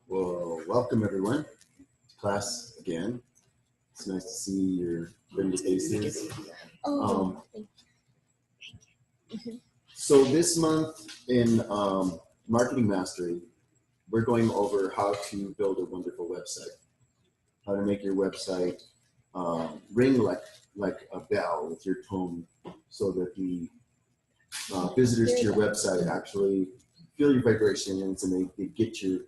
Well, welcome everyone to class again. It's nice to see your friendly faces. So this month in Marketing Mastery, we're going over how to build a wonderful website, how to make your website ring like a bell with your tone, so that the visitors to your website actually feel your vibrations and they get your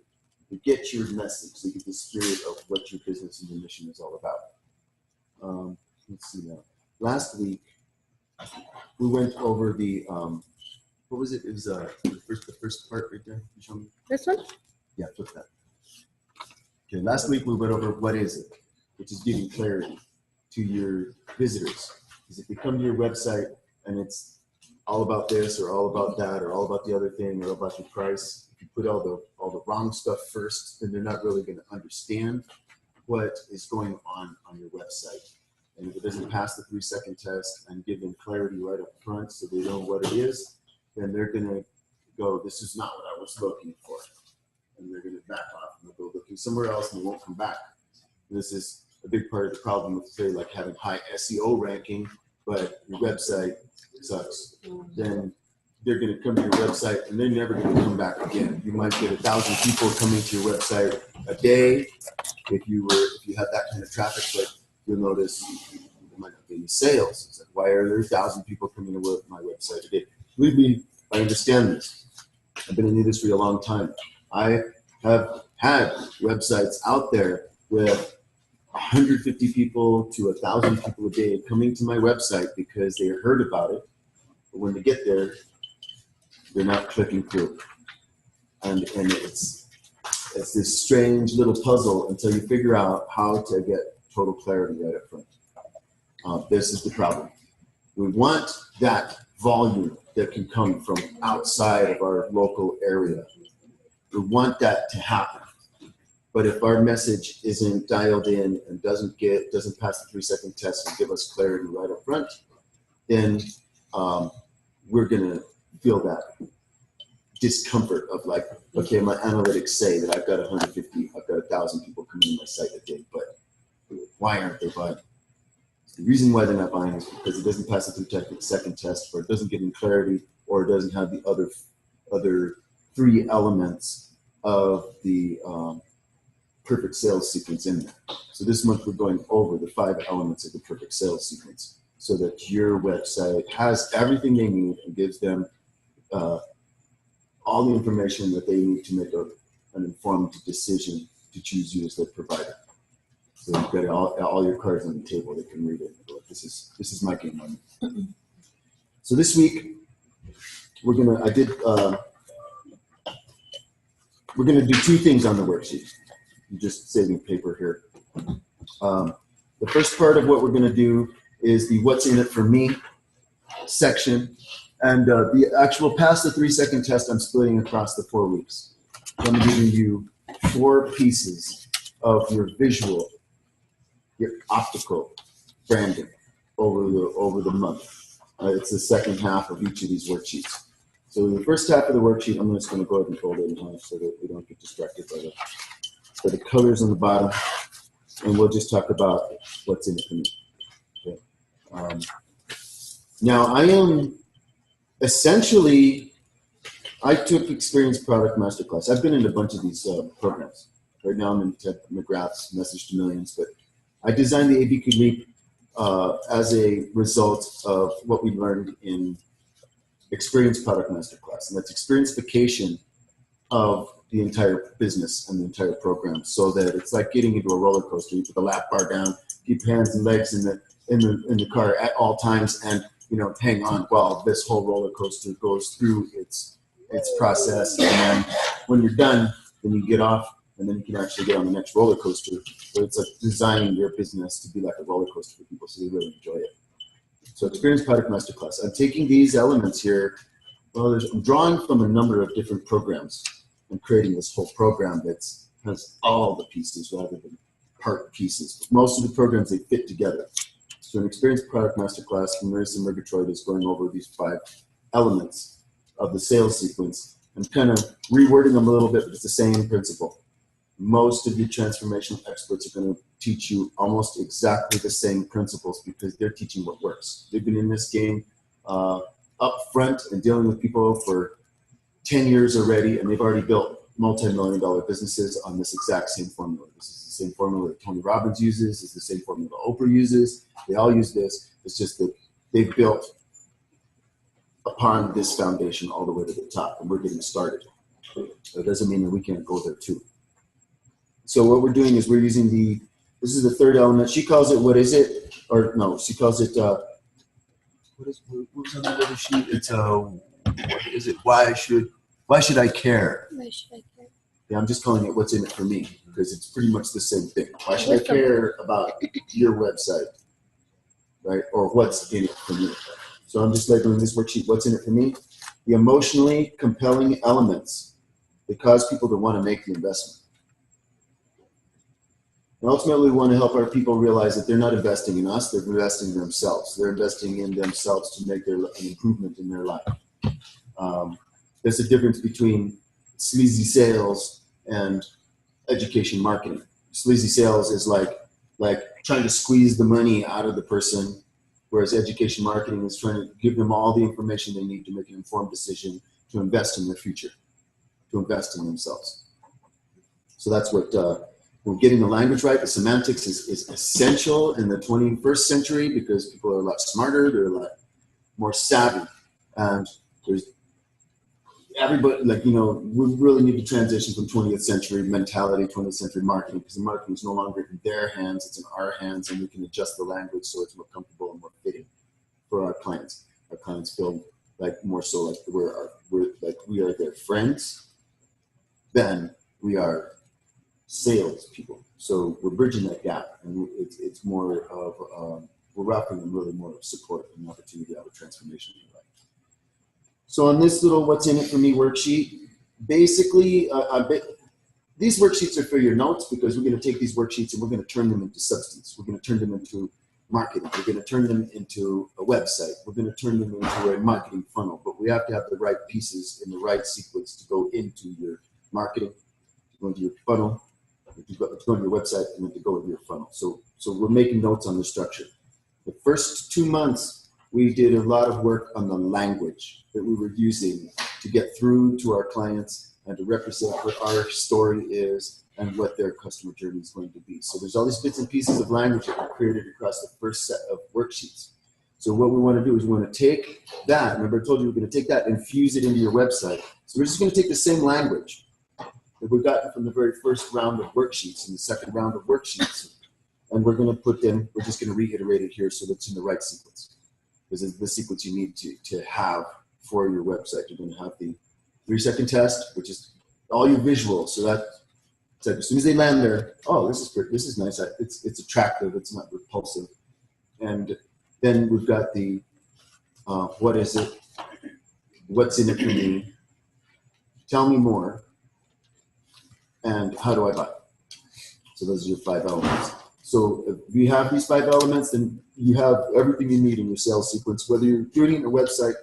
message. They get the spirit of what your business and your mission is all about. Let's see now. Last week we went over the what was it? It was the first part right there. You show me. This one? Yeah, flip that. Okay. Last week we went over what is it, which is giving clarity to your visitors. Because if they come to your website and it's all about this or all about that or all about the other thing or all about your price, if you put all the wrong stuff first, then they're not really going to understand what is going on your website. And if it doesn't pass the 3-second test and give them clarity right up front so they know what it is, then they're going to go, this is not what I was looking for. And they're going to back off and they'll go looking somewhere else and they won't come back. And this is a big part of the problem with, say, like having high SEO ranking, but your website sucks. Then they're going to come to your website and they're never going to come back again. You might get 1,000 people coming to your website a day if you have that kind of traffic, but you'll notice you might not get any sales. It's like, why are there 1,000 people coming to my website a day? Believe me, I understand this. I've been in the industry a long time. I have had websites out there with 150 people to 1,000 people a day coming to my website because they heard about it, but when they get there, they're not clicking through. And it's this strange little puzzle until you figure out how to get total clarity right up front. This is the problem. We want that volume that can come from outside of our local area. We want that to happen. But if our message isn't dialed in and doesn't pass the 3-second test and give us clarity right up front, then we're gonna feel that discomfort of like, okay, my analytics say that I've got 150, I've got 1,000 people coming to my site a day, but why aren't they buying? The reason why they're not buying is because it doesn't pass the 3-second test, or it doesn't give them clarity, or it doesn't have the other 3 elements of the perfect sales sequence in there. So this month we're going over the 5 elements of the perfect sales sequence so that your website has everything they need and gives them all the information that they need to make an informed decision to choose you as their provider. So you've got all your cards on the table. They can read it. This is my game moment. So this week we're gonna do 2 things on the worksheet. I'm just saving paper here. The first part of what we're gonna do is the what's in it for me section. And the actual pass the 3-second test I'm splitting across the 4 weeks. I'm giving you 4 pieces of your visual, your optical branding over the month. It's the second half of each of these worksheets. So the first half of the worksheet, I'm just going to go ahead and fold it in half so that we don't get distracted by the colors on the bottom, and we'll just talk about what's in it for me. Okay. Now I am essentially, I took Experience Product Masterclass. I've been in a bunch of these programs. Right now I'm in Ted McGrath's Message to Millions, but I designed the ABQ Leap as a result of what we learned in Experience Product Masterclass, and that's experientification of the entire business and the entire program, so that it's like getting into a roller coaster. You put the lap bar down, keep hands and legs in the car at all times, and hang on while this whole roller coaster goes through its process. And then when you're done, then you get off, and then you can actually get on the next roller coaster. So it's like designing your business to be like a roller coaster for people, so they really enjoy it. So Experience Product Masterclass. I'm taking these elements here. Well, I'm drawing from a number of different programs and creating this whole program that has all the pieces rather than part pieces. Most of the programs, they fit together. So an Experience Product Masterclass from Marissa Murgatroyd is going over these 5 elements of the sales sequence I'm kind of rewording them a little bit, but it's the same principle. Most of your transformational experts are going to teach you almost exactly the same principles because they're teaching what works. They've been in this game up front and dealing with people for 10 years already, and they've already built multi-million-dollar businesses on this exact same formula. This is the same formula that Tony Robbins uses. It's the same formula Oprah uses. They all use this. It's just that they've built upon this foundation all the way to the top, and we're getting started. That doesn't mean that we can't go there too. So what we're doing is we're using this is the third element. She calls it, what is it? Or no, she calls it, what was on the other sheet? It's, what is it? Why should I care? Why should I care? Yeah, I'm just calling it what's in it for me because it's pretty much the same thing. Why should I care about your website, right? Or what's in it for me? So I'm just labeling this worksheet, what's in it for me? The emotionally compelling elements that cause people to want to make the investment. And ultimately, we want to help our people realize that they're not investing in us, they're investing in themselves. They're investing in themselves to make an improvement in their life. There's a difference between sleazy sales and education marketing. Sleazy sales is like trying to squeeze the money out of the person, whereas education marketing is trying to give them all the information they need to make an informed decision to invest in their future, to invest in themselves. So that's what we're getting the language right. The semantics is essential in the 21st century because people are a lot smarter, they're a lot more savvy. And there's everybody, we really need to transition from 20th century mentality, 20th century marketing, because the marketing is no longer in their hands, it's in our hands, and we can adjust the language so it's more comfortable and more fitting for our clients. Our clients feel like more so like we are their friends than we are sales people. So we're bridging that gap, and it's more of we're offering them really more support and opportunity out of transformation in their life. So on this little what's in it for me worksheet, basically these worksheets are for your notes because we're going to take these worksheets and we're going to turn them into substance. We're going to turn them into marketing. We're going to turn them into a website. We're going to turn them into a marketing funnel, but we have to have the right pieces in the right sequence to go into your marketing, to go into your funnel, to go into your website, and then to go into your funnel. So we're making notes on the structure. The first 2 months, we did a lot of work on the language that we were using to get through to our clients and to represent what our story is and what their customer journey is going to be. So there's all these bits and pieces of language that were created across the first set of worksheets. So what we want to do is we want to take that, remember I told you we're going to take that and fuse it into your website. So we're just going to take the same language that we've gotten from the very first round of worksheets and the second round of worksheets, and we're going to we're just going to reiterate it here so that it's in the right sequence. This is the sequence you need to have for your website. You're going to have the 3-second test, which is all your visuals. So that it's like as soon as they land there, oh, this is good. This is nice. It's attractive. It's not repulsive. And then we've got the what is it? What's in it for me? Tell me more. And how do I buy? So those are your 5 elements. So if you have these 5 elements, then you have everything you need in your sales sequence, whether you're doing it in a website,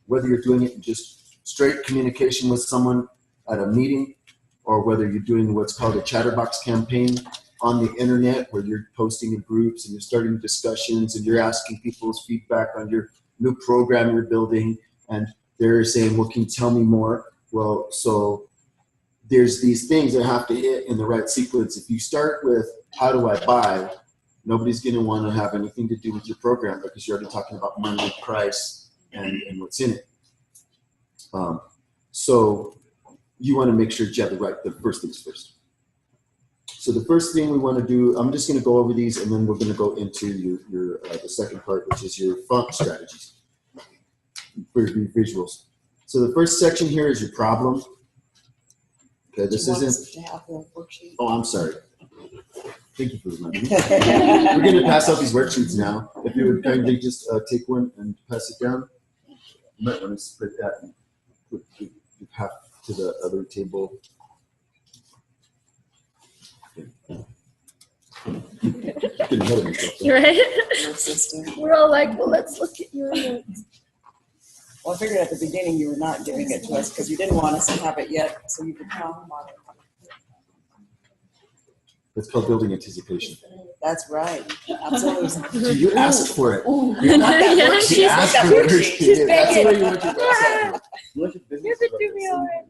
whether you're doing it in just straight communication with someone at a meeting, or whether you're doing what's called a chatterbox campaign on the internet where you're posting in groups and you're starting discussions and you're asking people's feedback on your new program you're building, and they're saying, well, can you tell me more? Well, so there's these things that have to hit in the right sequence. If you start with, how do I buy? Nobody's going to want to have anything to do with your program because you're already talking about money, price, and what's in it. So you want to make sure that you have the first things first. So the first thing we want to do, I'm just going to go over these, and then we're going to go into your the second part, which is your font strategies for your visuals. So the first section here is your problem. Okay, this isn't. Oh, I'm sorry. Thank you for reminding me. We're going to pass out these worksheets now. If you would kindly just take one and pass it down. You might want to split that and put half to the other table. You're right. We're all like, well, let's look at your notes. Well, I figured at the beginning you were not giving it to us because you didn't want us to have it yet, so you could talk about it. It's called building anticipation. That's right. Absolutely. So you asked for it. You want that Yeah, worksheet? she asked That for the worksheet. worksheet. That's the way begging. you want your website. You want your business Give it to to me look already.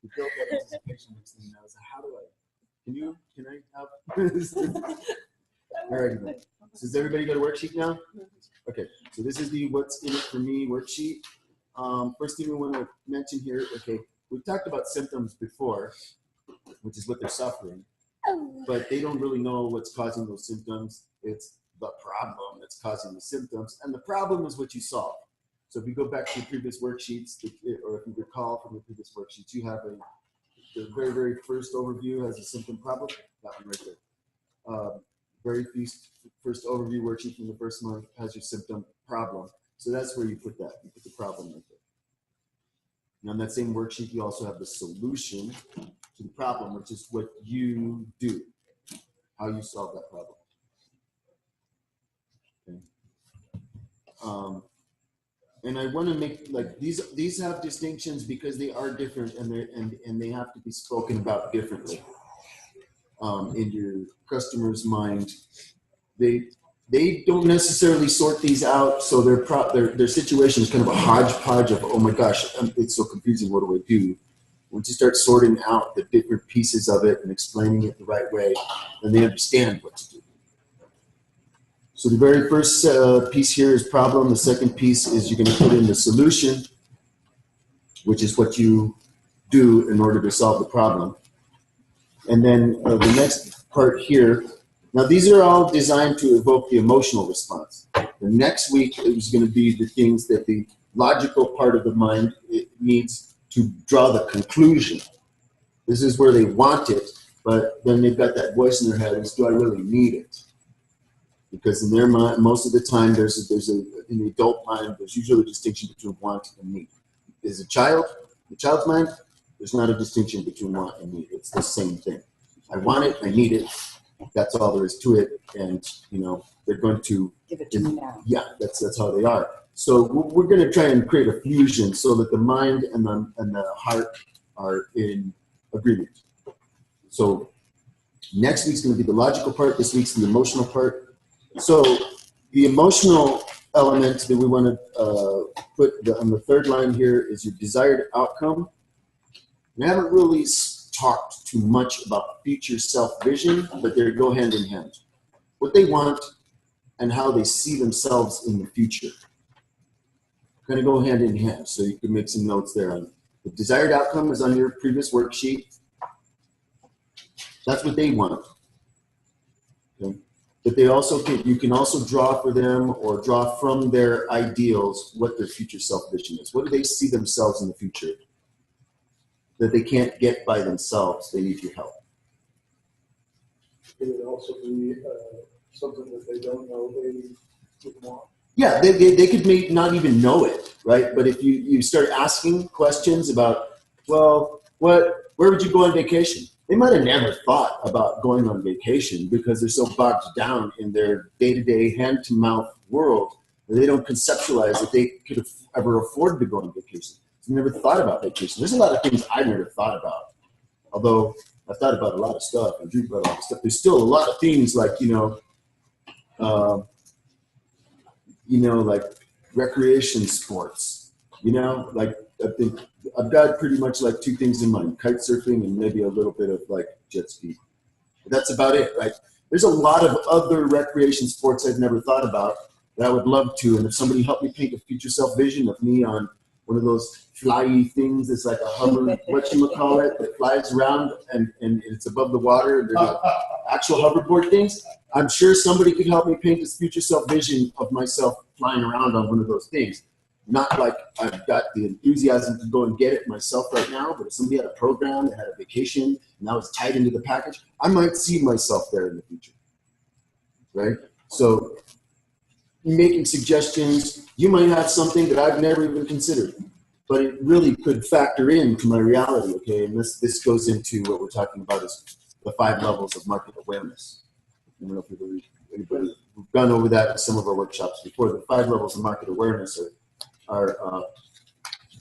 You built that anticipation next thing. I was like, how do can I have? All right. Then. So does everybody got a worksheet now? Okay. So this is the what's in it for me worksheet. First thing we want to mention here, okay, we talked about symptoms before, which is what they're suffering, but they don't really know what's causing those symptoms. It's the problem that's causing the symptoms, and the problem is what you solve. So if you go back to the previous worksheets, or if you recall from the previous worksheets, you have the very, very first overview has a symptom problem, that one right there. Very first overview worksheet from the first month has your symptom problem. So that's where you put that. You put the problem right there. Now, on that same worksheet, you also have the solution to the problem, which is what you do, how you solve that problem. Okay. And I want to make like these have distinctions because they are different and they have to be spoken about differently. In your customer's mind, they don't necessarily sort these out, so their situation is kind of a hodgepodge of, oh my gosh, it's so confusing, what do I do? Once you start sorting out the different pieces of it and explaining it the right way, then they understand what to do. So the very first piece here is problem. The second piece is you're going to put in the solution, which is what you do in order to solve the problem. And then the next part here, now these are all designed to evoke the emotional response. The next week is going to be the things that the logical part of the mind needs to draw the conclusion. This is where they want it, but then they've got that voice in their head, is do I really need it? Because in their mind, most of the time, in the adult mind, there's usually a distinction between want and need. As a child, the child's mind, there's not a distinction between want and need. It's the same thing. I want it, I need it. That's all there is to it. And, they're going to Give it to me now. Yeah, that's how they are. So we're going to try and create a fusion so that the mind and the heart are in agreement. So next week's going to be the logical part. This week's the emotional part. So the emotional element that we want to put on the third line here is your desired outcome. We haven't really talked too much about future self-vision, but they go hand in hand. What they want and how they see themselves in the future. Kind of go hand in hand, so you can make some notes there. The desired outcome is on your previous worksheet. That's what they want. Okay? But you can also draw for them or draw from their ideals what their future self-vision is. What do they see themselves in the future that they can't get by themselves? They need your help. It would also be something that they don't know they would want. Yeah, they could not even know it, right? But if you start asking questions about, well, where would you go on vacation? They might have never thought about going on vacation because they're so bogged down in their day-to-day, hand-to-mouth world that they don't conceptualize that they could ever afford to go on vacation. They never thought about vacation. There's a lot of things I never thought about, although I've thought about a lot of stuff and dreamed about a lot of stuff. There's still a lot of things like, like recreation sports, like I think I've got pretty much like two things in mind, kite surfing and maybe a little bit of like jet ski. But that's about it, right? There's a lot of other recreation sports I've never thought about that I would love to. And if somebody helped me paint a future self-vision of me on one of those flyy things that's like a hover, whatchamacallit, that flies around and it's above the water and there's actual hoverboard things, I'm sure somebody could help me paint this future self-vision of myself flying around on one of those things. Not like I've got the enthusiasm to go and get it myself right now, but if somebody had a program that had a vacation and that was tied into the package, I might see myself there in the future, right? So making suggestions, you might have something that I've never even considered, but it really could factor into my reality, okay? And this goes into what we're talking about is the 5 levels of market awareness. I don't know if anybody, we've gone over that in some of our workshops before. The 5 levels of market awareness are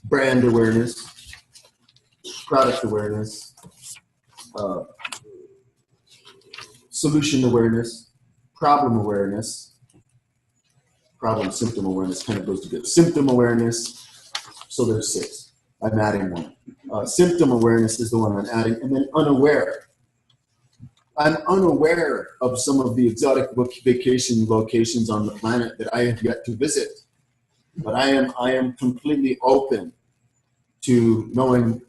brand awareness, product awareness, solution awareness, problem awareness, problem symptom awareness kind of goes together. Symptom awareness, so there's 6. I'm adding one. Symptom awareness is the one I'm adding, and then unaware. I'm unaware of some of the exotic vacation locations on the planet that I have yet to visit, but I am completely open to knowing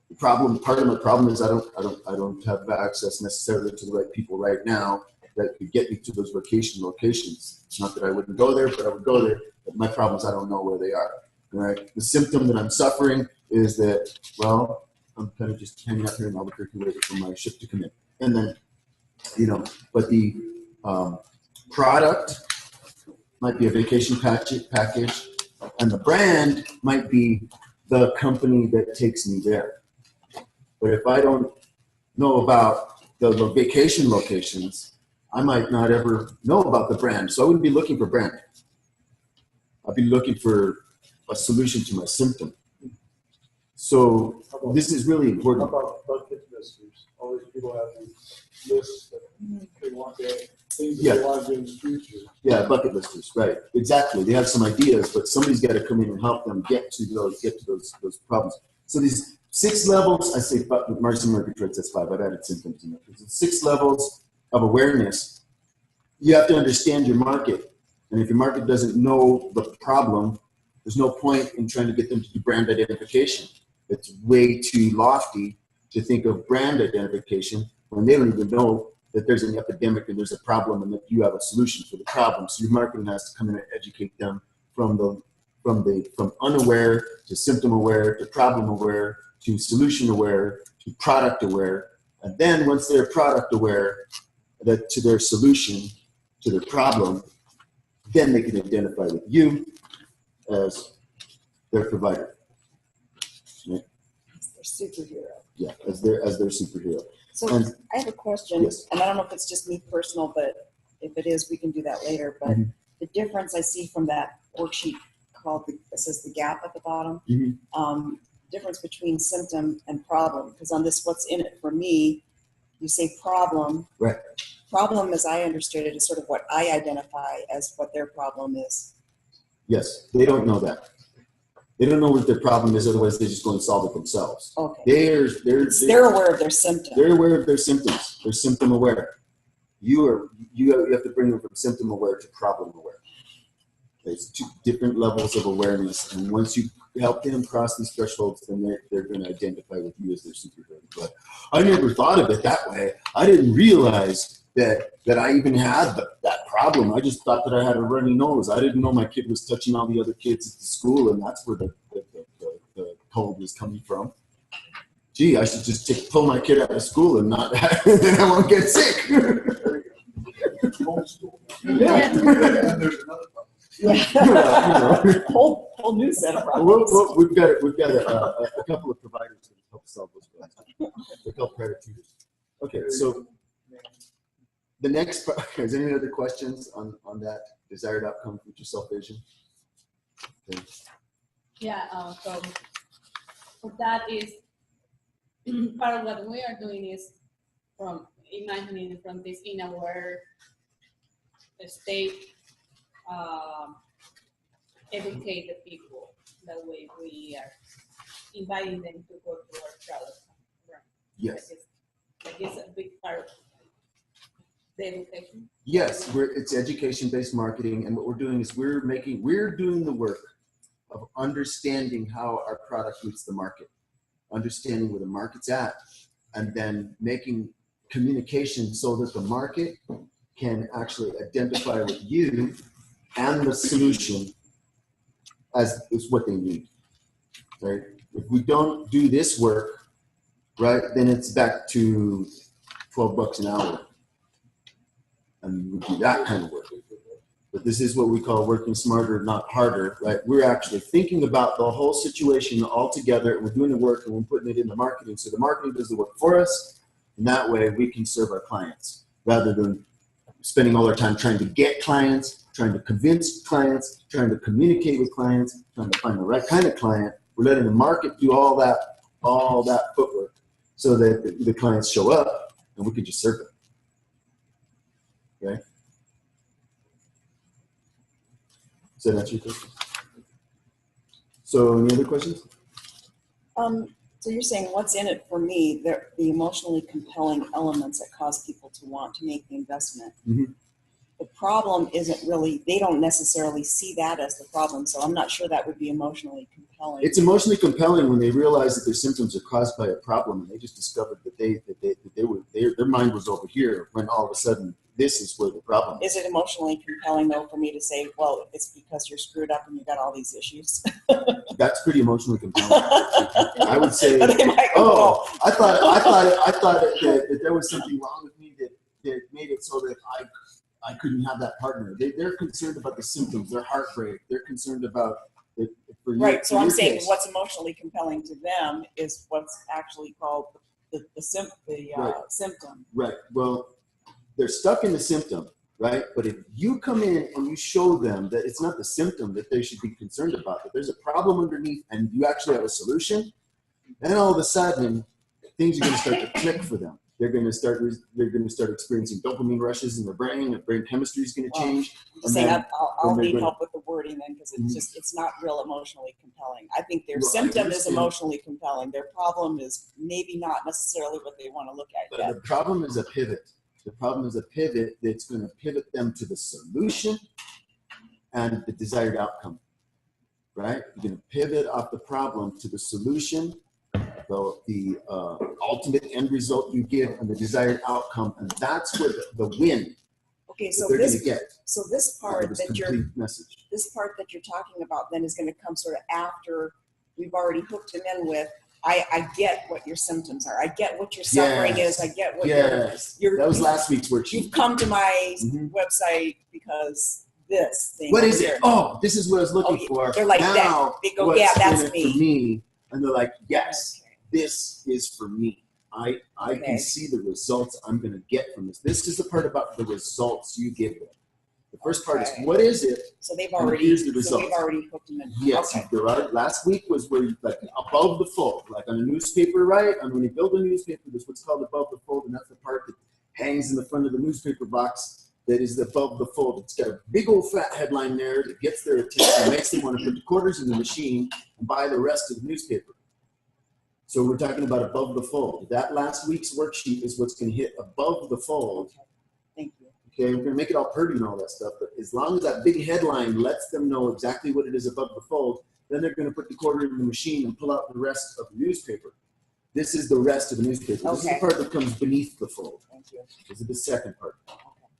the problem. Part of my problem is I don't have access necessarily to the right people right now that could get me to those vacation locations. It's not that I wouldn't go there, but I would go there. But my problem is I don't know where they are. All right. The symptom that I'm suffering is that, well, I'm kind of just hanging out here in Albuquerque waiting for my ship to come in, and then, but the product might be a vacation package, and the brand might be the company that takes me there. But if I don't know about the vacation locations, I might not ever know about the brand. So I wouldn't be looking for brand. I'd be looking for a solution to my symptom. So this is really How important. about bucket listers? All these people have these lists that they want their things that Yeah. they want to do in the future. Yeah, bucket listers, right? Exactly. They have some ideas, but somebody's got to come in and help them get to those problems. So these 6 levels, I say, Marcy Murphy traits, that's 5. I've added symptoms in there. There's 6 levels of awareness. You have to understand your market, and if your market doesn't know the problem, there's no point in trying to get them to do brand identification. It's way too lofty to think of brand identification when they don't even know that there's an epidemic and there's a problem and that you have a solution for the problem. So your marketing has to come in and educate them from unaware to symptom aware to problem aware to solution aware to product aware. And then once they're product aware to their solution, to their problem, then they can identify with you as their provider. Right? They're superhero. Yeah, as their superhero. So And- I have a question, Yes. and I don't know if it's just me personal, but if it is, we can do that later. But Mhm. the difference I see from that worksheet it says the gap at the bottom, Mhm. difference between symptom and problem. Because on this, what's in it for me, you say problem. Right. Problem, as I understood it, is sort of what I identify as what their problem is. Yes, they don't know that. They don't know what their problem is, otherwise they just go and solve it themselves. Okay. They're They're aware of their symptom. They're aware of their symptoms. They're symptom aware. You have to bring them from symptom aware to problem aware. There's 2 different levels of awareness, and once you help them cross these thresholds, then they're going to identify with you as their superhero. But I never thought of it that way. I didn't realize that I even had that problem. I just thought that I had a runny nose. I didn't know my kid was touching all the other kids at the school, and that's where the cold was coming from. Gee, I should just pull my kid out of school and not, then I won't get sick. Homeschool. Yeah. And there's another problem. Yeah. whole new set of problems. We've got a couple of providers that help solve those problems. They're called private tutors. Okay, so the next part, is there any other questions on that desired outcome, future self-vision? Okay. Yeah, so that is part of what we are doing is from imagining from this in our state, educate the people. That way we are inviting them to go to our product. Right? Yes. Like it's a big part of the education. Yes, it's education-based marketing, and what we're doing is we're doing the work of understanding how our product meets the market, understanding where the market's at, and then making communication so that the market can actually identify with you and the solution as is what they need. Right? If we don't do this work, right, then it's back to $12 an hour. And we do that kind of work. But this is what we call working smarter, not harder, right? We're actually thinking about the whole situation all together. We're doing the work and we're putting it in the marketing. So the marketing does the work for us. And that way we can serve our clients rather than spending all our time trying to get clients, trying to convince clients, trying to communicate with clients, trying to find the right kind of client. We're letting the market do all that footwork so that the clients show up and we can just serve it. Okay? Does that answer your question? So any other questions? So you're saying what's in it for me, the emotionally compelling elements that cause people to want to make the investment. Mhm. The problem isn't really, they don't necessarily see that as the problem, so I'm not sure that would be emotionally compelling. It's emotionally compelling when they realize that their symptoms are caused by a problem, and they just discovered that their mind was over here when all of a sudden this is where the problem is. Is it emotionally compelling though for me to say, well, it's because you're screwed up and you got all these issues? That's pretty emotionally compelling. I would say, They might go, oh, I thought that there was something wrong with me that made it so that I couldn't have that partner. They're concerned about the symptoms, their heartbreak. They're concerned about it for you. right, so in I'm your saying case. what's emotionally compelling to them is what's actually called the symptom. Right. Well, they're stuck in the symptom, right? But if you come in and you show them that it's not the symptom that they should be concerned about, that there's a problem underneath and you actually have a solution, then all of a sudden things are going to start to click for them. They're going to start experiencing dopamine rushes in their brain. Their brain chemistry is going to change. I'm just saying I'll then need they're help with the wording then because it's not real emotionally compelling. I think their Well, I symptom is understand. emotionally compelling. Their problem is maybe not necessarily what they want to look at But yet. the problem is a pivot. The problem is a pivot that's going to pivot them to the solution and the desired outcome, right? You're going to pivot off the problem to the solution, the ultimate end result you give and the desired outcome, and that's where the win Okay, that so they're going to this get. part This that complete message. this part that you're talking about then is going to come sort of after we've already hooked them in with I get what your symptoms are. I get what your suffering Yes. is. I get what Yes, you're that was last week's worksheet. you've come to my Mhm. website because this thing. What over is here. it? Oh, this is what I was looking Oh, for. they're like now, that. They go, what's yeah, that's in it me. for me. And they're like, yes, Okay. this is for me. I Okay. can see the results I'm going to get from this. This is the part about the results you give them. The first part is, Okay. what is it? So they've And already here's the so results. we've already hooked them in. Yes, Okay. there are. Last week was where you, like above the fold, like on a newspaper, right? And when you build a newspaper, there's what's called above the fold, and that's the part that hangs in the front of the newspaper box that is above the fold. It's got a big old fat headline there that gets their attention, makes them want to put the quarters in the machine and buy the rest of the newspaper. So we're talking about above the fold. That last week's worksheet is what's going to hit above the fold. Okay. Thank you. Okay, we're gonna make it all pretty and all that stuff, but as long as that big headline lets them know exactly what it is above the fold, then they're gonna put the quarter in the machine and pull out the rest of the newspaper. This is the rest of the newspaper. This is the Okay. part that comes beneath the fold. Thank you. This is the second part.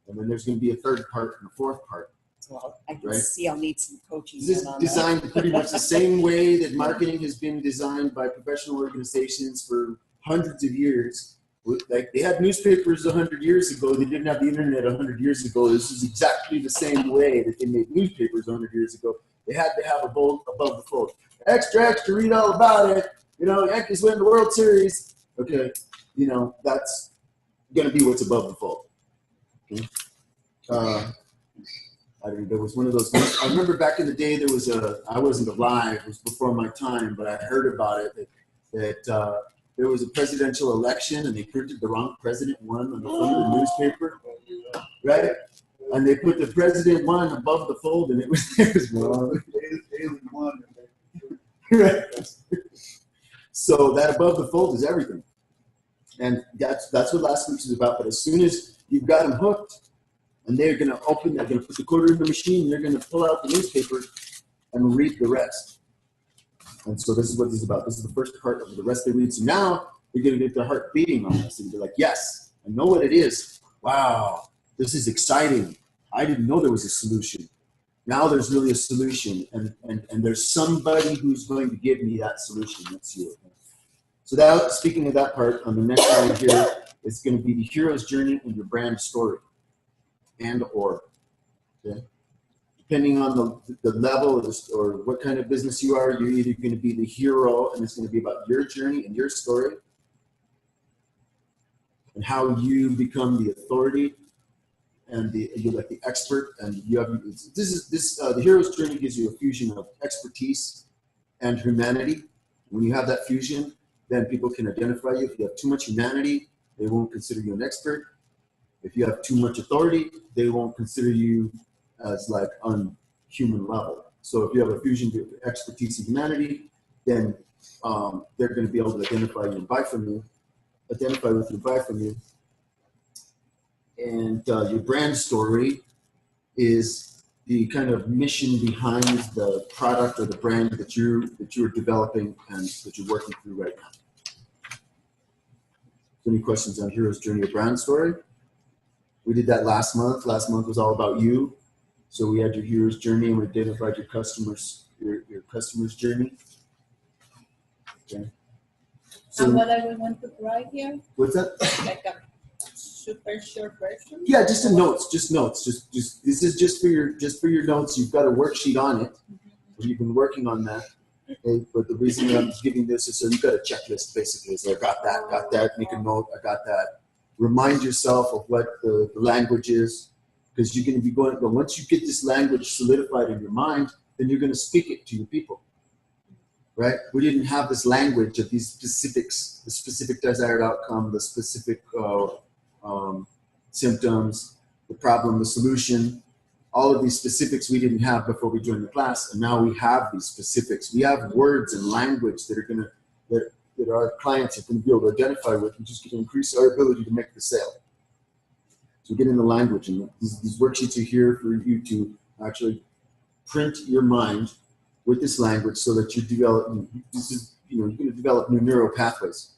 And then there's gonna be a third part and a fourth part. So I can Right. see I'll need some coaching. This is then on designed pretty much the same way that marketing has been designed by professional organizations for hundreds of years. Like they had newspapers 100 years ago. They didn't have the internet 100 years ago. This is exactly the same way that they made newspapers 100 years ago. They had to have a bold above the fold. Extra, read all about it. You know, Yankees win the World Series. Okay, you know, that's going to be what's above the fold. Okay. I don't know, there was one of those things. I remember back in the day, there was I wasn't alive, it was before my time, but I heard about it, that there was a presidential election and they printed the wrong president won on the front of the newspaper, right? And they put the president won above the fold and it was wrong. Right. So that above the fold is everything. And that's what last week's was about. But as soon as you've got them hooked, and they're going to put the quarter in the machine, and they're going to pull out the newspaper and read the rest. And so this is what this is about. This is the first part of the rest they read. So now they're going to get their heart beating on this. And they're like, yes, I know what it is. Wow, this is exciting. I didn't know there was a solution. Now there's really a solution. And there's somebody who's going to give me that solution. That's you. So that, speaking of that part, on the next line here, it's going to be the hero's journey and your brand story. And or, okay? Depending on the level or what kind of business you are, you're either going to be the hero and it's going to be about your journey and your story and how you become the authority and you're like the expert and you have the hero's journey gives you a fusion of expertise and humanity. When you have that fusion, then people can identify you. If you have too much humanity, they won't consider you an expert. If you have too much authority, they won't consider you as like on human level. So if you have a fusion of expertise and humanity, then they're going to be able to identify you and buy from you, identify with you, buy from you. And your brand story is the kind of mission behind the product or the brand that you're developing and that you're working through right now. So any questions on Hero's Journey or brand story? We did that last month. Last month was all about you. So we had your hero's journey and we identified your customers, your customer's journey. Okay. So And what I would want to write here, what's that? like a super short version? Yeah, just in notes, just notes. Just this is just for your notes. You've got a worksheet on it. You've been working on that. Okay, but the reason I'm giving this is so you've got a checklist basically. So I got that, make a note, I got that. Remind yourself of what the language is, because you're going to be going, but once you get this language solidified in your mind, then you're going to speak it to your people, right? We didn't have this language of these specifics, the specific desired outcome, the specific symptoms, the problem, the solution, all of these specifics we didn't have before we joined the class, and now we have these specifics. We have words and language that are going to, that our clients are going to be able to identify with, and just going to increase our ability to make the sale. So get in the language, and these worksheets are here for you to actually print your mind with this language so that you develop, you're going to develop new neural pathways,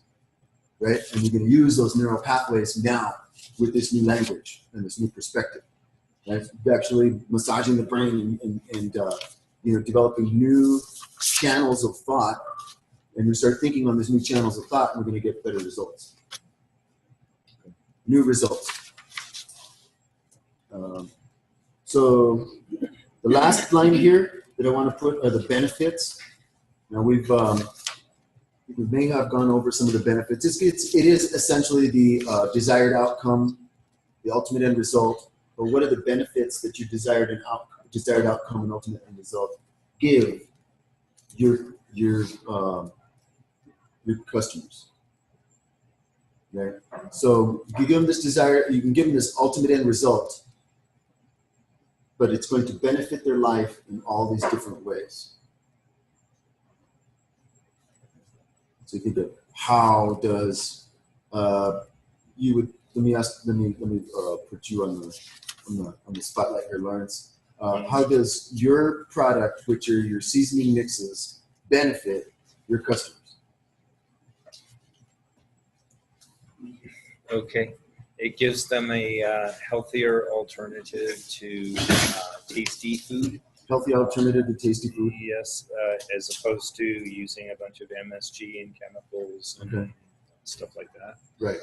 right? And you're going to use those neural pathways now with this new language and this new perspective, right? Actually massaging the brain and developing new channels of thought, and you start thinking on these new channels of thought, and we're going to get better results. New results. So the last line here that I want to put are the benefits. Now we may have gone over some of the benefits. It is essentially the desired outcome, the ultimate end result. But what are the benefits that your desired outcome and ultimate end result give your customers? Right. So you give them this desire, you can give them this ultimate end result, but it's going to benefit their life in all these different ways. So you think of how does let me put you on the spotlight here, Lawrence. How does your product, which are your seasoning mixes, benefit your customers? Okay, it gives them a healthier alternative to tasty food. Healthy alternative to tasty food. Yes, as opposed to using a bunch of MSG and chemicals and stuff like that. Right.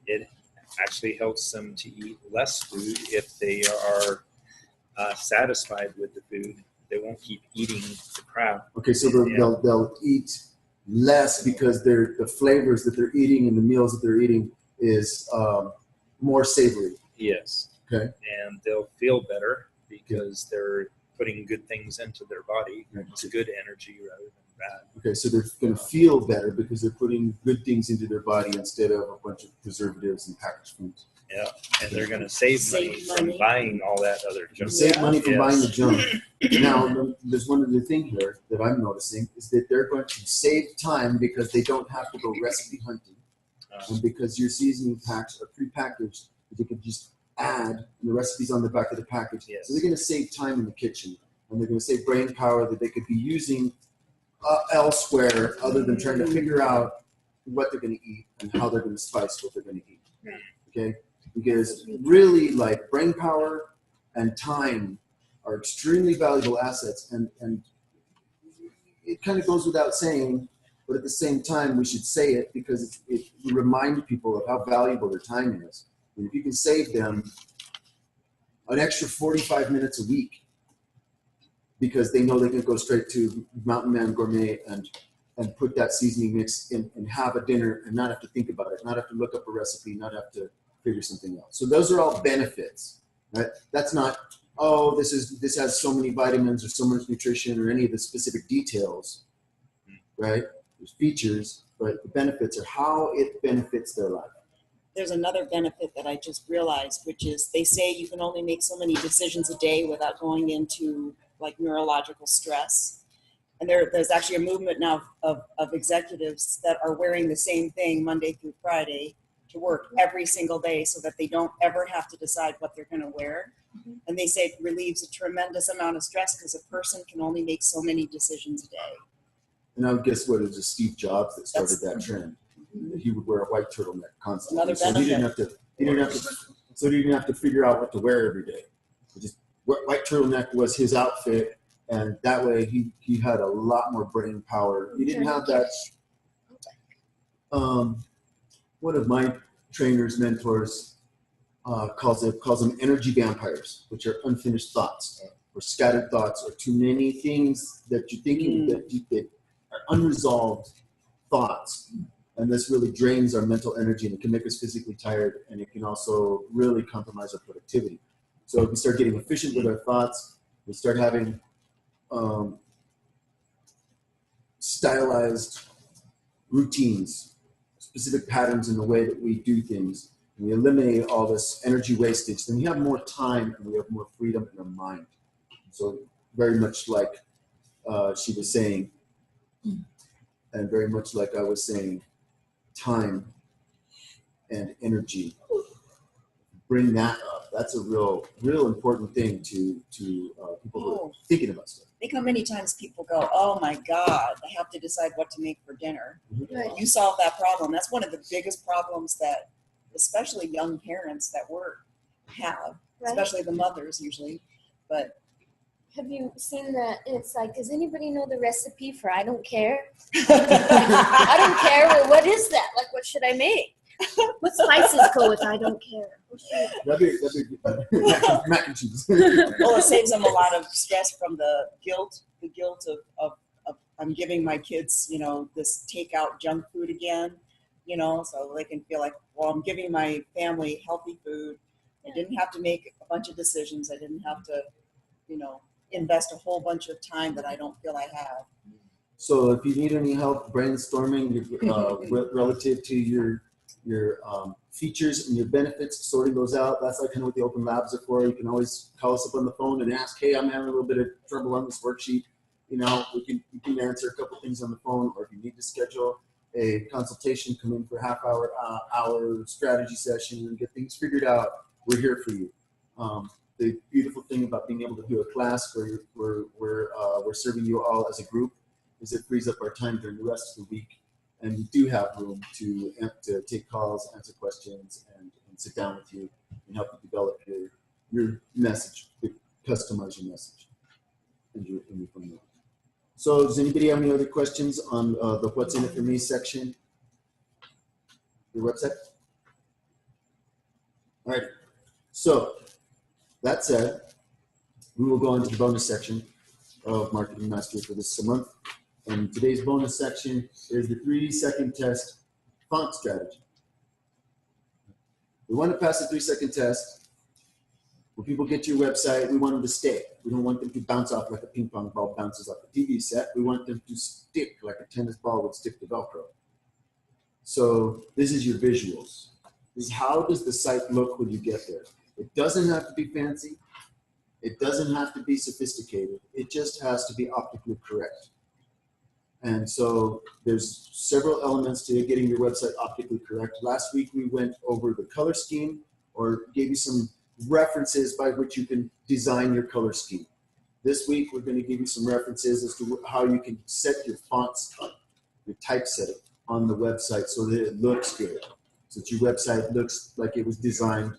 It actually helps them to eat less food if they are satisfied with the food. They won't keep eating the crap. Okay, so they'll eat less because the flavors that they're eating and the meals that they're eating is more savory. Yes. Okay. And they'll feel better because they're putting good things into their body. It's good energy rather than bad. Okay, so they're going to feel better because they're putting good things into their body instead of a bunch of preservatives and packaged foods. Yeah, and they're going to save money from buying all that other junk. Save money from buying the junk. Now, there's one other thing here that I'm noticing is that they're going to save time because they don't have to go recipe hunting. And because your seasoning packs are prepackaged, they can just add, and the recipe's on the back of the package. Yes. So they're going to save time in the kitchen, and they're going to save brain power that they could be using elsewhere other than trying to figure out what they're going to eat and how they're going to spice what they're going to eat. Okay? Because really, like, brain power and time are extremely valuable assets, and it kind of goes without saying, but at the same time, we should say it because it remind people of how valuable their time is. And if you can save them an extra 45 minutes a week because they know they can go straight to Mountain Man Gourmet and put that seasoning mix in and have a dinner and not have to think about it, not have to look up a recipe, not have to figure something out. So those are all benefits, right? That's not oh, this has so many vitamins or so much nutrition or any of the specific details, right? There's features, but the benefits are how it benefits their life. There's another benefit that I just realized, which is they say you can only make so many decisions a day without going into like neurological stress. And there's actually a movement now of executives that are wearing the same thing Monday through Friday to work every single day so that they don't ever have to decide what they're going to wear. Mhm. And they say it relieves a tremendous amount of stress because a person can only make so many decisions a day. And I would guess what, it was just Steve Jobs that started That's- that trend. He would wear a white turtleneck constantly. Another So he didn't have to figure out what to wear every day. Just white turtleneck was his outfit, and that way he had a lot more brain power. He didn't have that. One of my trainers, mentors, calls them energy vampires, which are unfinished thoughts or scattered thoughts or too many things that you're thinking that are unresolved thoughts. And this really drains our mental energy, and it can make us physically tired, and it can also really compromise our productivity. So if we start getting efficient with our thoughts, we start having stylized routines, specific patterns in the way that we do things, and we eliminate all this energy wastage, then we have more time and we have more freedom in our mind. So very much like she was saying, and very much like I was saying, time and energy. Bring that up. That's a real important thing to people who are thinking about stuff. Think how many times people go, oh my God, I have to decide what to make for dinner. Right. You solve that problem. That's one of the biggest problems that especially young parents that work have, Right. especially the mothers usually. But Have you seen that? It's like, does anybody know the recipe for I don't care? I I don't care. Well, what is that? Like, what should I make? What spices go with I don't care? That'd be mac and cheese. Well, it saves them a lot of stress from the guilt of I'm giving my kids, this takeout junk food again, so they can feel like, well, I'm giving my family healthy food. I didn't have to make a bunch of decisions. I didn't have to, invest a whole bunch of time that I don't feel I have. So if you need any help brainstorming relative to your features and your benefits, sorting those out, that's like kind of what the open labs are for. You can always call us up on the phone and ask, hey, I'm having a little bit of trouble on this worksheet. We can answer a couple things on the phone, or if you need to schedule a consultation, come in for a hour strategy session and get things figured out. We're here for you. The beautiful thing about being able to do a class where we're serving you all as a group is it frees up our time during the rest of the week, and we do have room to take calls, answer questions, and sit down with you and help you develop your message, customize your message, and your framework. So does anybody have any other questions on the What's in it for me section? Your website? All right. So that said, we will go into the bonus section of Marketing Mastery for this month. And today's bonus section is the 3-second test font strategy. We want to pass the 3-second test. When people get to your website, we want them to stay. We don't want them to bounce off like a ping pong ball bounces off a TV set. We want them to stick like a tennis ball would stick to Velcro. So this is your visuals. This is how does the site look when you get there. It doesn't have to be fancy. It doesn't have to be sophisticated. It just has to be optically correct. And so there's several elements to getting your website optically correct. Last week we went over the color scheme, or gave you some references by which you can design your color scheme. This week we're going to give you some references as to how you can set your fonts up, your typesetting on the website so that it looks good, so that your website looks like it was designed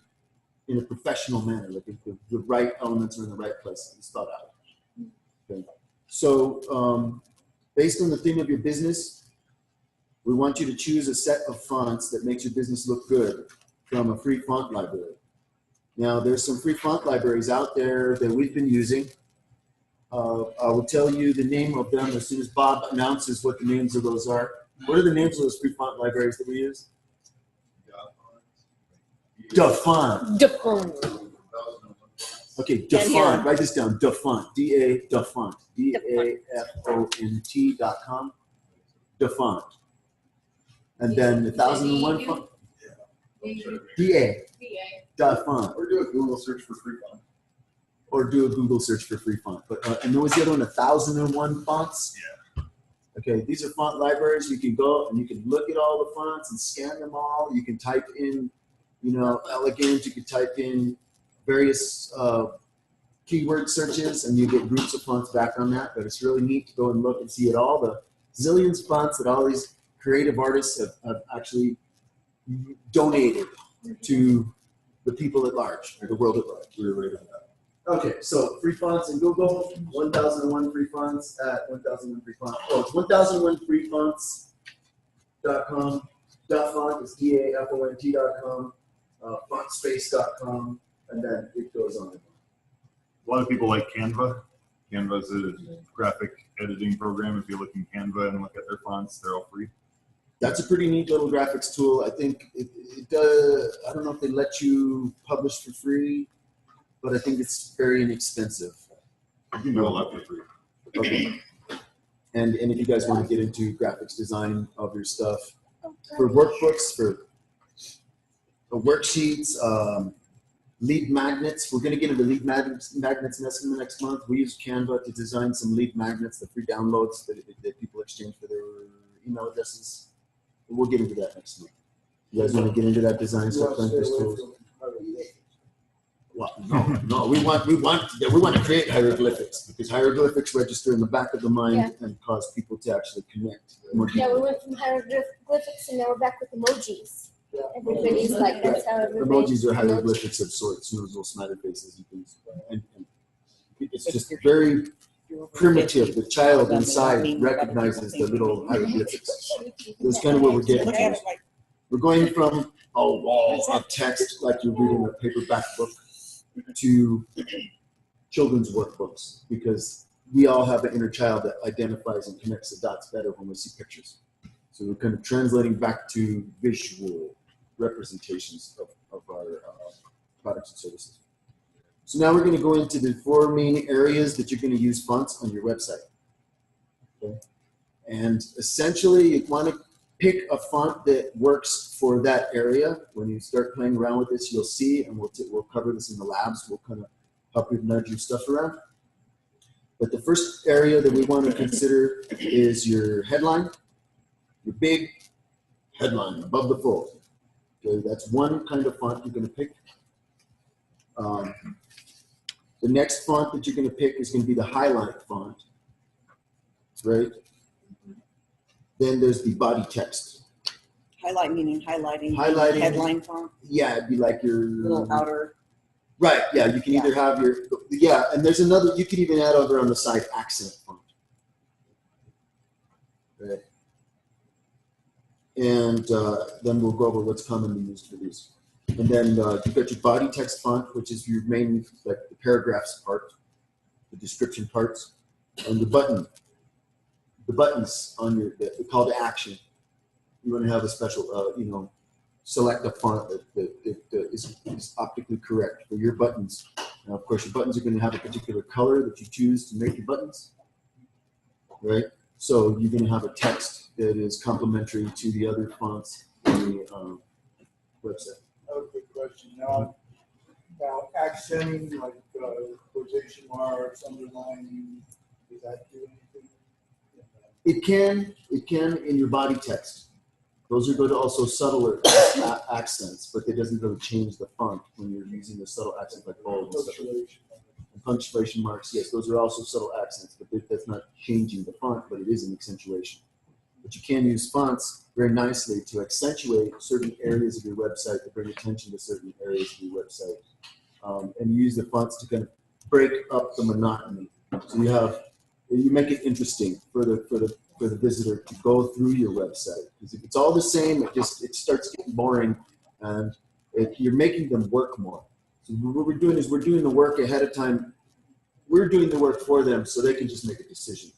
in a professional manner, like the right elements are in the right place. It's thought out. Okay. So based on the theme of your business, we want you to choose a set of fonts that makes your business look good from a free font library. Now, there's some free font libraries out there that we've been using. I will tell you the name of them as soon as Bob announces what the names of those are. What are the names of those free font libraries that we use? Dafont. Okay, Can't hear Dafont. him. Write this down. Dafont. Dafont. DAFONT.com. Dafont. And then 1001 font. DA. Dafont. Or do a Google search for free font. Or do a Google search for free font. But and there was the other one, 1001 fonts. Yeah. Okay, these are font libraries. You can go and you can look at all the fonts and scan them all. You can type in, elegant. You can type in various keyword searches, and you get groups of fonts back on that. But it's really neat to go and look and see at all the zillions of fonts that all these creative artists have actually donated to the people at large, or the world at large. We're ready for that. Okay, so free fonts in Google, 1001 free fonts at 1001 free fonts. Oh, it's 1001freefonts.com. Dafont is DAFONT.com. Fontspace.com, and then it goes on. A lot of people like Canva. Canva is a graphic editing program. If you look in Canva and look at their fonts, they're all free. That's a pretty neat little graphics tool. I think it does. I don't know if they let you publish for free, but I think it's very inexpensive. You can do a lot for free. Okay. And if you guys want to get into graphics design of your stuff, for workbooks, for worksheets, lead magnets. We're going to get into lead magnets next month. We use Canva to design some lead magnets, the free downloads that people exchange for their email addresses. We'll get into that next month. You guys want to get into that design stuff? Well, no, we want to create hieroglyphics, because hieroglyphics register in the back of the mind and cause people to actually connect. Yeah, we went from hieroglyphics and now we're back with emojis. Everybody's like, that's how everybody. Emojis are hieroglyphics of sorts, little smiley faces and things. And it's just very primitive. The child inside recognizes the little hieroglyphics. That's kind of where we're getting Look at to. it like, We're going from a wall of text like you're reading a paperback book to children's workbooks, because we all have an inner child that identifies and connects the dots better when we see pictures. So we're kind of translating back to visual representations of our products and services. So now we're going to go into the 4 main areas that you're going to use fonts on your website. Okay? And essentially, you want to pick a font that works for that area. When you start playing around with this, you'll see, and we'll cover this in the labs. We'll kind of help you nudge your stuff around. But the first area that we want to consider is your headline, your big headline above the fold. Okay, that's one kind of font you're going to pick. The next font that you're going to pick is going to be the highlight font, right? Then there's the body text. highlight meaning highlighting. Highlighting. Headline font, Yeah, it'd be like your little outer. Right. Yeah, you can either have your and there's another. You can even add over on the side accent font. Right. And then we'll go over what's commonly used for these. And then you've got your body text font, which is your main, like the paragraphs part, the description parts, and the buttons on your the call to action. You want to have a special, select a font that is optically correct for your buttons. Now, of course, your buttons are going to have a particular color that you choose to make your buttons, right? So you're going to have a text that is complementary to the other fonts on the website. Another quick question. Now accenting, like quotation marks, underlining, does that do anything? It can in your body text. Those are good, also subtler accents, but it doesn't really change the font when you're using the subtle accents like bold and stuff. And punctuation marks, yes, those are also subtle accents, but that's not changing the font, but it is an accentuation. But you can use fonts very nicely to accentuate certain areas of your website, to bring attention to certain areas of your website, and use the fonts to kind of break up the monotony. So you make it interesting for the visitor to go through your website. Because if it's all the same, it starts getting boring, and you're making them work more. So what we're doing is we're doing the work ahead of time. We're doing the work for them so they can just make a decision.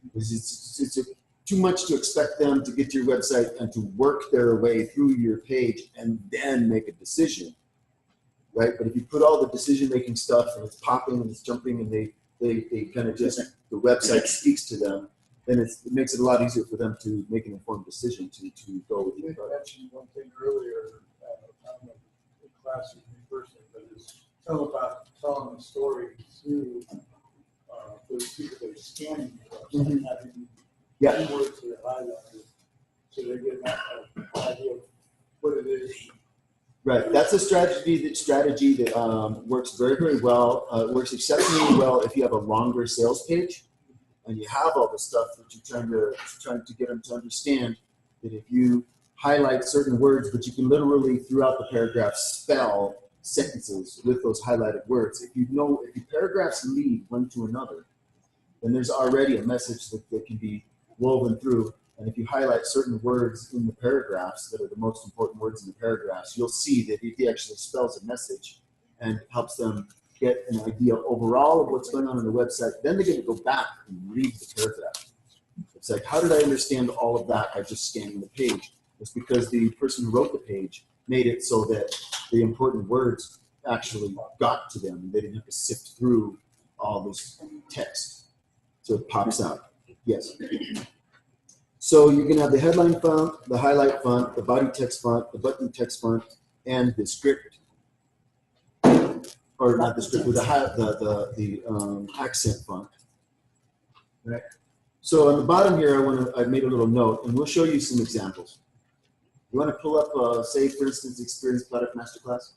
Because it's too much to expect them to get to your website and to work their way through your page and then make a decision. right? But if you put all the decision-making stuff and it's popping and it's jumping and they kind of just, the website speaks to them, then it makes it a lot easier for them to make an informed decision to go with You you. mentioned one thing earlier, I don't know, in class with me personally, but it's telling the story through those people that are scanning the website, Mhm. having Yeah. keywords that are highlighted, so they get an idea of what it is. Right, that's a strategy that works very, very well. It works exceptionally well if you have a longer sales page and you have all the stuff that you're trying to get them to understand. That if you highlight certain words, but you can literally throughout the paragraph spell sentences with those highlighted words. If paragraphs lead one to another, then there's already a message that can be woven through. And if you highlight certain words in the paragraphs that are the most important words in the paragraphs, you'll see that it actually spells a message and helps them get an idea overall of what's going on the website. Then they get to go back and read the paragraph. It's like, how did I understand all of that by just scanning the page? It's because the person who wrote the page made it so that the important words actually got to them and they didn't have to sift through all this text. So it pops out. Yes. So you can have the headline font, the highlight font, the body text font, the button text font, and the script, or not the script, but the accent font. Right. So on the bottom here, I made a little note, and we'll show you some examples. You want to pull up, say, for instance, Experience Product Masterclass.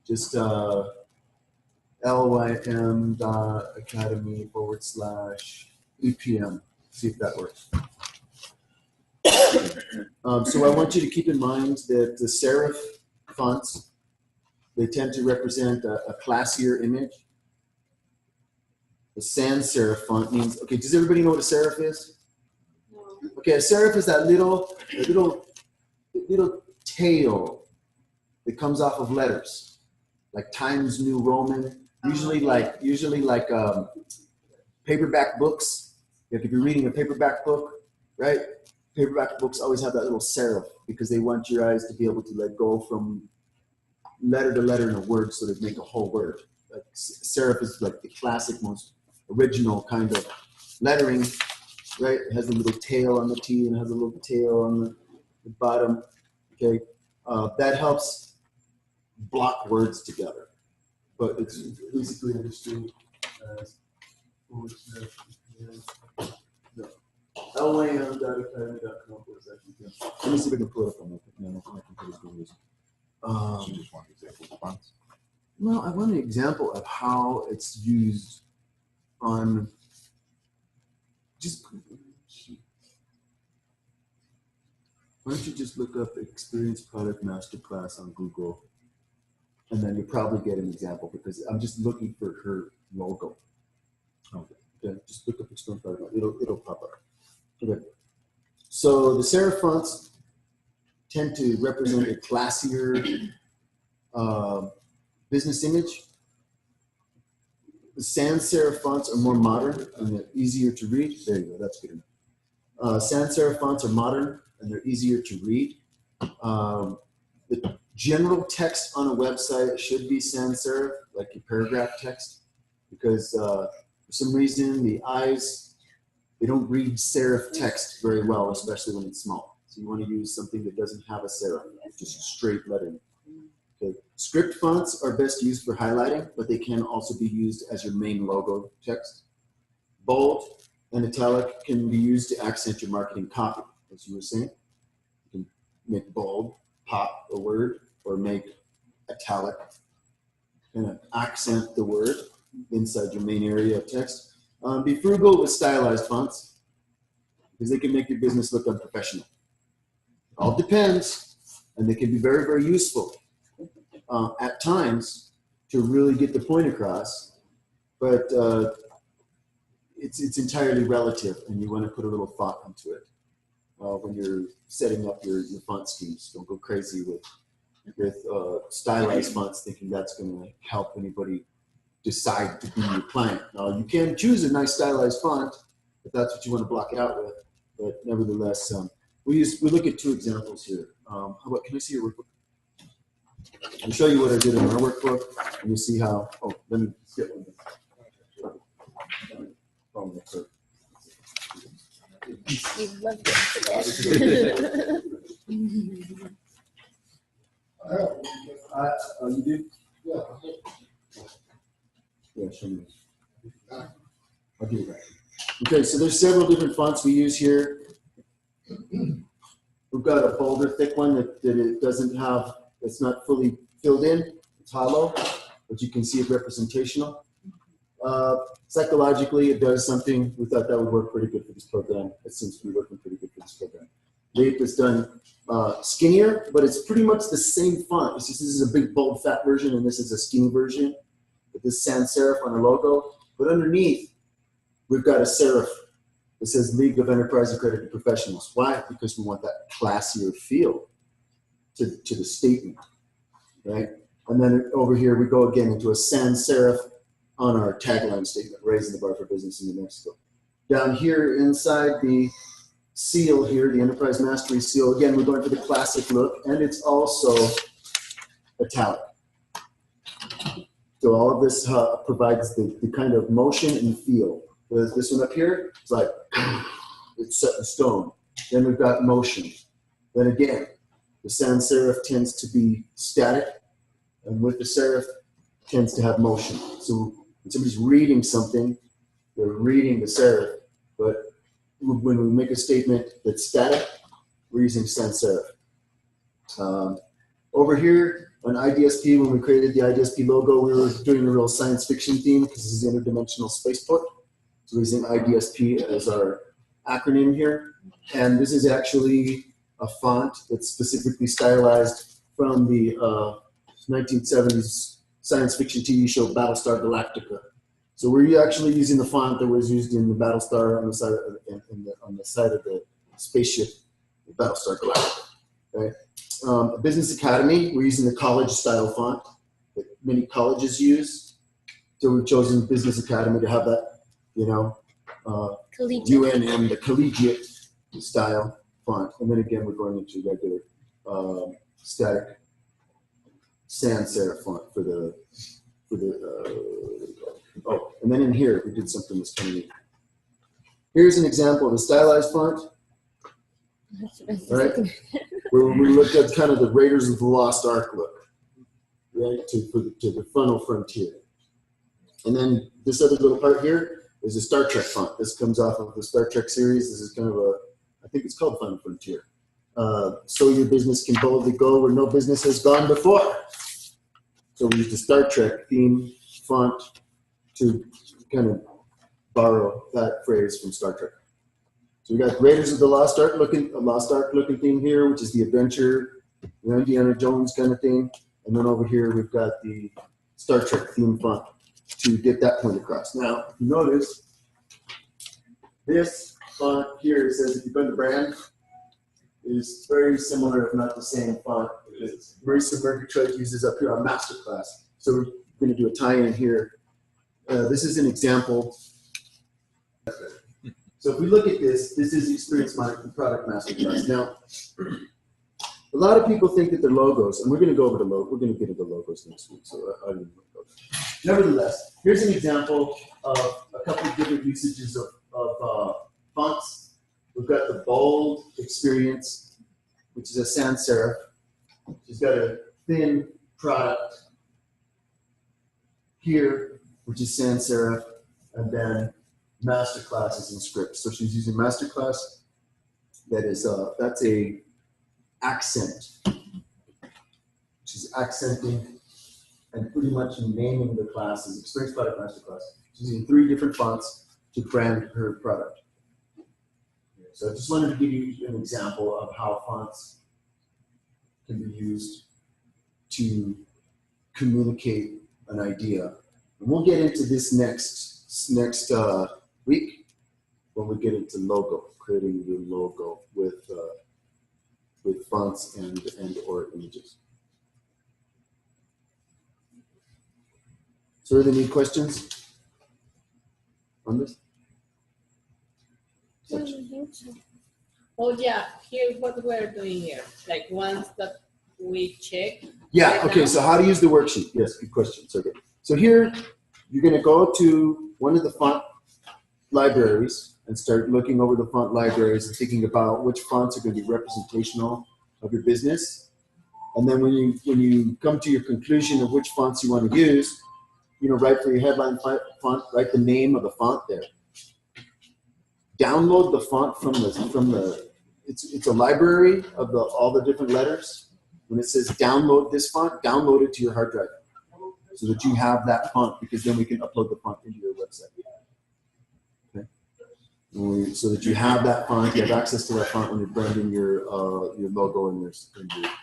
Just lym.academy/EPM. See if that works. So I want you to keep in mind that the serif fonts, they tend to represent a classier image. The sans serif font means, okay, does everybody know what a serif is? No. Okay, a serif is that little tail that comes off of letters, like Times New Roman, usually like paperback books. If you're reading a paperback book, right? Paperback books always have that little serif because they want your eyes to be able to let go from letter to letter in a word so they make a whole word. Like serif is like the classic, most original kind of lettering, right? It has a little tail on the T and it has a little tail on the bottom. Okay, that helps block words together, but it's basically understood as let me see if I can pull it up on my computer's going to use. So you just want example fonts. Well, I want an example of how it's used on just. Why don't you just look up Experience Product Masterclass on Google, and then you'll probably get an example because I'm just looking for her logo. Okay, just look up Experience Product. It'll pop up. Okay. So the serif fonts tend to represent a classier business image. The sans serif fonts are more modern and they're easier to read. There you go, that's good enough. Sans serif fonts are modern and they're easier to read. The general text on a website should be sans serif, like your paragraph text, because for some reason the eyes, they don't read serif text very well, especially when it's small. So you want to use something that doesn't have a serif, just straight lettering. Okay. Script fonts are best used for highlighting, but they can also be used as your main logo text. Bold and italic can be used to accent your marketing copy, as you were saying. You can make bold, pop a word, or make italic, kind of accent the word inside your main area of text. Be frugal with stylized fonts because they can make your business look unprofessional. It all depends, and they can be very, very useful at times to really get the point across, but it's entirely relative, and you want to put a little thought into it when you're setting up your font schemes. Don't go crazy with stylized fonts thinking that's going to help anybody decide to be your client. Now, you can choose a nice stylized font if that's what you want to block it out with, but nevertheless, we look at two examples here. How about, can I see your workbook? I'll show you what I did in our workbook, and you see how, oh, let me skip one. You loved it. You do? Yeah. Yeah, show me. I'll give you that. Okay, so there's several different fonts we use here. We've got a bolder, thick one that it doesn't have, it's not fully filled in. It's hollow, but you can see it representational. Psychologically, it does something. We thought that would work pretty good for this program. It seems to be working pretty good for this program. Leap is done skinnier, but it's pretty much the same font. It's just, this is a big, bold, fat version, and this is a skinny version with this sans serif on our logo. But underneath, we've got a serif that says League of Enterprise Accredited Professionals. Why? Because we want that classier feel to the statement, right? And then over here, we go again into a sans serif on our tagline statement, raising the bar for business in New Mexico. Down here inside the seal here, the Enterprise Mastery seal, again, we're going for the classic look, and it's also italic. So all of this provides the kind of motion and feel. Whereas this one up here, it's like, it's set in stone. Then we've got motion. Then again, the sans serif tends to be static, and with the serif, tends to have motion. So when somebody's reading something, they're reading the serif, but when we make a statement that's static, we're using sans serif. Over here on IDSP, when we created the IDSP logo, we were doing a real science fiction theme because this is interdimensional spaceport. So we're using IDSP as our acronym here. And this is actually a font that's specifically stylized from the 1970s science fiction TV show Battlestar Galactica. So we're actually using the font that was used in the Battlestar on the side of the spaceship, the Battlestar Galactica. Okay? Business Academy, we're using the college style font that many colleges use. So we've chosen Business Academy to have that, you know, Collegiate. UNM, the collegiate style font. And then again, we're going into regular static sans serif font for the oh, and then in here, we did something that's kind of neat. Here's an example of a stylized font. All right, where we looked at kind of the Raiders of the Lost Ark look, right, to the funnel frontier. And then this other little part here is a Star Trek font. This comes off of the Star Trek series. This is kind of a, I think it's called Final Frontier. So your business can boldly go where no business has gone before. So we used the Star Trek theme font to kind of borrow that phrase from Star Trek. So we got Raiders of the Lost Ark looking theme here, which is the adventure, you know, Indiana Jones kind of thing. And then over here we've got the Star Trek theme font to get that point across. Now, if you notice, this font here says if you've been to brand, is very similar, if not the same font that Marisa Murgatroyd uses up here on Masterclass. So we're going to do a tie-in here. This is an example. So if we look at this, this is Experience Product Masterclass. Now, a lot of people think that they're logos, and we're going to go over the logo. We're going to get into logos next week. So I don't know. Nevertheless, here's an example of a couple of different usages of fonts. We've got the bold Experience, which is a sans serif. She's got a thin product here, which is sans serif, and then Masterclass is in script. So she's using Masterclass. That is that's a accent. She's accenting and pretty much naming the class as Experience Product Masterclass. She's using 3 different fonts to brand her product. So I just wanted to give you an example of how fonts can be used to communicate an idea. And we'll get into this next week when we get into logo, creating your logo with fonts and or images. So are there any questions on this? Well, yeah, here's what we're doing here. Like once that we check? Yeah, right okay, now? so how to use the worksheet. Yes, good question. So, okay. So here, you're gonna go to one of the font libraries and start looking over the font libraries and thinking about which fonts are gonna be representational of your business. And then when you come to your conclusion of which fonts you wanna use, write for your headline font, write the name of the font there. Download the font from the it's a library of all the different letters. When it says download this font, download it to your hard drive so that you have that font, because then we can upload the font into your website. Okay? So that you have that font, you have access to that font when you're branding your logo and your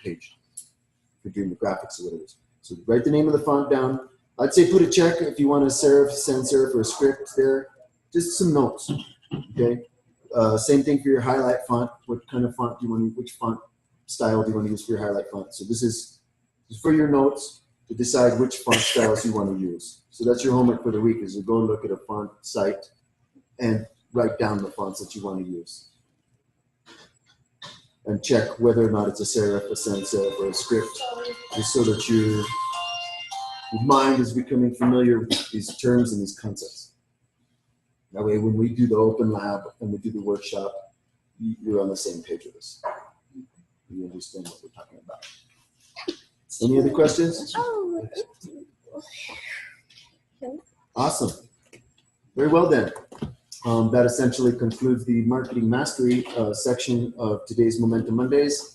page. If you're doing the graphics or whatever it is. So write the name of the font down. I'd say put a check if you want to send serif or a script there. Just some notes. Okay. Same thing for your highlight font. What kind of font do you want to, which font style do you want to use for your highlight font? So this is for your notes to decide which font styles you want to use. So that's your homework for the week, is to go and look at a font site and write down the fonts that you want to use. And check whether or not it's a serif, a sans serif, or a script, just so that your mind is becoming familiar with these terms and these concepts. That way, when we do the open lab and we do the workshop, you're on the same page with us. You understand what we're talking about. Any other questions? Oh, Awesome. Very well then. That essentially concludes the marketing mastery section of today's Momentum Mondays.